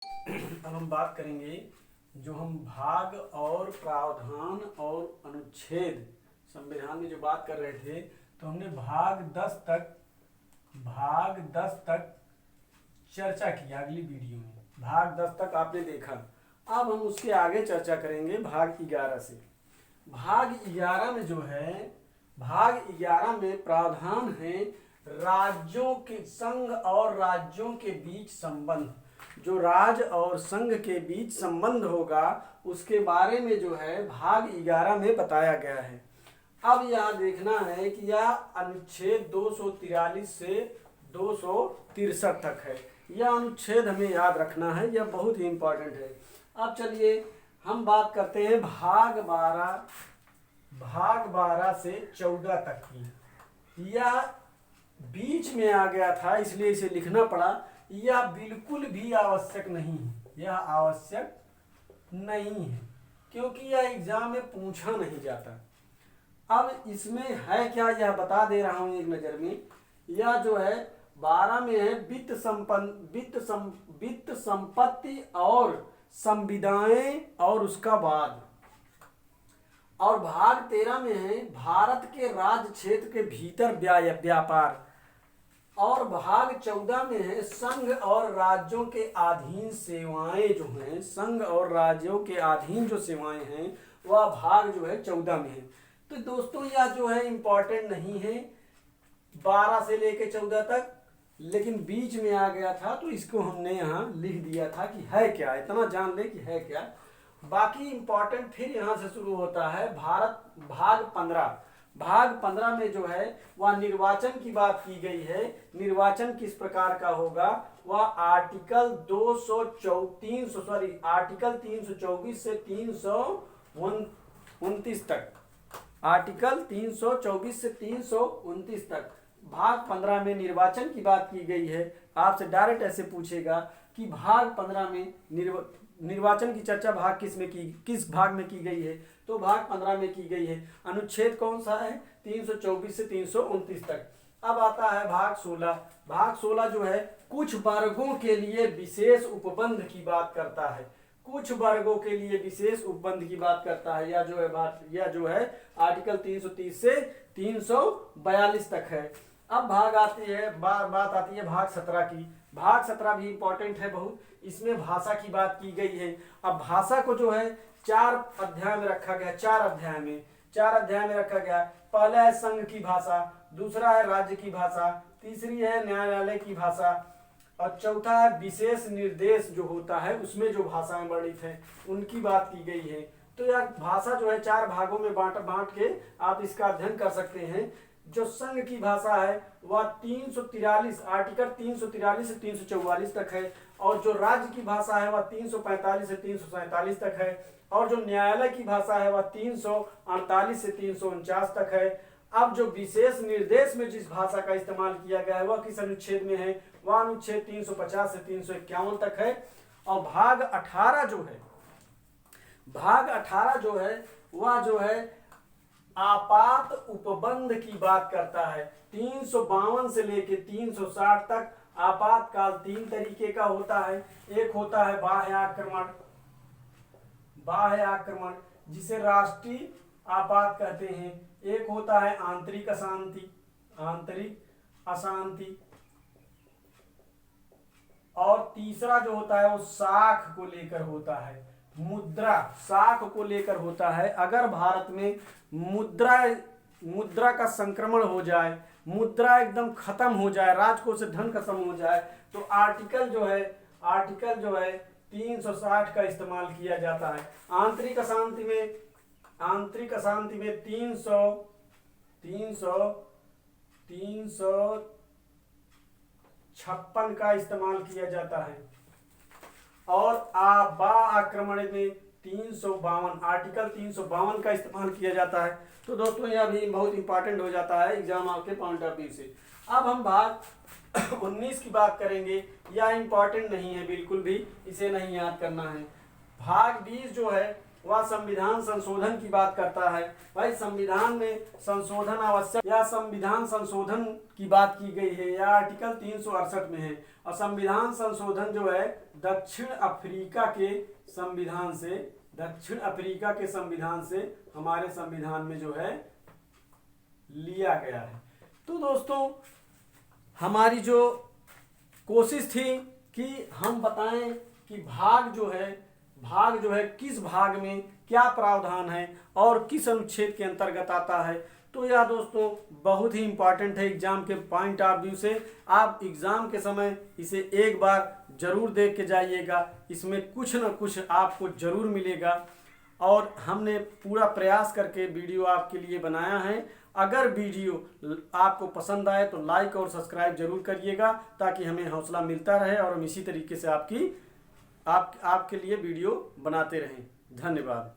अब हम बात करेंगे जो हम भाग और प्रावधान और अनुच्छेद संविधान में जो बात कर रहे थे, तो हमने भाग 10 तक चर्चा की। अगली वीडियो में भाग 10 तक आपने देखा। अब हम उसके आगे चर्चा करेंगे भाग 11 से। भाग 11 में जो है, भाग 11 में प्रावधान है राज्यों के, संघ और राज्यों के बीच संबंध। जो राज्य और संघ के बीच संबंध होगा उसके बारे में जो है भाग 11 में बताया गया है। अब यह देखना है कि यह अनुच्छेद 243 से 263 तक है। यह अनुच्छेद हमें याद रखना है, यह बहुत ही इंपॉर्टेंट है। अब चलिए हम बात करते हैं भाग 12 से 14 तक की। यह बीच में आ गया था इसलिए इसे लिखना पड़ा। यह बिल्कुल भी आवश्यक नहीं है, यह आवश्यक नहीं है क्योंकि यह एग्जाम में पूछा नहीं जाता। अब इसमें है क्या, यह बता दे रहा हूं एक नजर में। यह जो है 12 में है वित्त संपत्ति और संविदाएं और उसका बाद। और भाग 13 में है भारत के राज्य क्षेत्र के भीतर व्यापार। और भाग 14 में है संघ और राज्यों के अधीन सेवाएं जो हैं, संघ और राज्यों के अधीन जो सेवाएं हैं वह भाग जो है 14 में है। तो दोस्तों यह जो है इम्पोर्टेंट नहीं है 12 से लेकर 14 तक, लेकिन बीच में आ गया था तो इसको हमने यहाँ लिख दिया था कि है क्या, इतना जान ले कि है क्या। बाकी इम्पोर्टेंट फिर यहाँ से शुरू होता है भाग 15। भाग 15 में जो है वह निर्वाचन की बात की गई है। निर्वाचन किस प्रकार का होगा, वह आर्टिकल 324 से 329 तक, आर्टिकल 324 से 329 तक भाग 15 में निर्वाचन की बात की गई है। आपसे डायरेक्ट ऐसे पूछेगा कि भाग 15 में निर्वाचन की चर्चा किस भाग में की गई है, तो भाग 15 में की गई है। अनुच्छेद कौन सा है, 324 से 329 तक। अब आता है भाग 16। भाग 16 जो है कुछ वर्गों के लिए विशेष उपबंध की बात करता है। कुछ वर्गों के लिए विशेष उपबंध की बात करता है। यह जो है आर्टिकल 330 से 342 तक है। अब बात आती है भाग 17 की। भाग 17 भी इंपॉर्टेंट है बहुत। इसमें भाषा की बात की गई है। अब भाषा को जो है 4 अध्याय में रखा गया, 4 अध्याय में रखा गया। पहला है संघ की भाषा, दूसरा है राज्य की भाषा, तीसरी है न्यायालय की भाषा, और चौथा है विशेष निर्देश जो होता है उसमें जो भाषाएं वर्णित हैं उनकी बात की गई है। तो यह भाषा जो है 4 भागों में बांट के आप इसका अध्ययन कर सकते हैं। जो संघ की भाषा है वह 343 आर्टिकल 343 से 344 तक है, और जो राज्य की भाषा है वह 345 से 347 तक है, और जो न्यायालय की भाषा है वह 348 से 349 तक है। अब जो विशेष निर्देश में जिस भाषा का इस्तेमाल किया गया है वह किस अनुच्छेद में है, वह अनुच्छेद 350 से 351 तक है। और भाग 18 जो है वह जो है आपात उपबंध की बात करता है। 352 से लेकर 360 तक आपातकाल 3 तरीके का होता है। एक होता है बाह्य आक्रमण जिसे राष्ट्रीय आपात कहते हैं। एक होता है आंतरिक अशांति, और तीसरा जो होता है वो साख को लेकर होता है, साख को लेकर होता है। अगर भारत में मुद्रा का संक्रमण हो जाए, मुद्रा एकदम खत्म हो जाए, राजकोष से धन खत्म हो जाए, तो आर्टिकल जो है 360 का इस्तेमाल किया जाता है। आंतरिक अशांति में 356 का इस्तेमाल किया जाता है, और आक्रमण में 352 आर्टिकल 352 का इस्तेमाल किया जाता है। तो दोस्तों यह भी बहुत इंपॉर्टेंट हो जाता है एग्जाम आपके पॉइंट ऑफ व्यू से। अब हम भाग 19 की बात करेंगे। यह इंपॉर्टेंट नहीं है बिल्कुल भी, इसे नहीं याद करना है। भाग 20 जो है वह संविधान संशोधन की बात करता है। भाई संविधान में संशोधन आवश्यक, या संविधान संशोधन की बात की गई है, यह आर्टिकल 368 में है। और संविधान संशोधन जो है दक्षिण अफ्रीका के संविधान से हमारे संविधान में जो है लिया गया है। तो दोस्तों हमारी जो कोशिश थी कि हम बताएं कि भाग जो है किस भाग में क्या प्रावधान है और किस अनुच्छेद के अंतर्गत आता है। तो यह दोस्तों बहुत ही इम्पॉर्टेंट है एग्जाम के पॉइंट ऑफ व्यू से। आप एग्जाम के समय इसे एक बार जरूर देख के जाइएगा, इसमें कुछ न कुछ आपको जरूर मिलेगा और हमने पूरा प्रयास करके वीडियो आपके लिए बनाया है। अगर वीडियो आपको पसंद आए तो लाइक और सब्सक्राइब जरूर करिएगा ताकि हमें हौसला मिलता रहे और हम इसी तरीके से आपके लिए वीडियो बनाते रहें। धन्यवाद।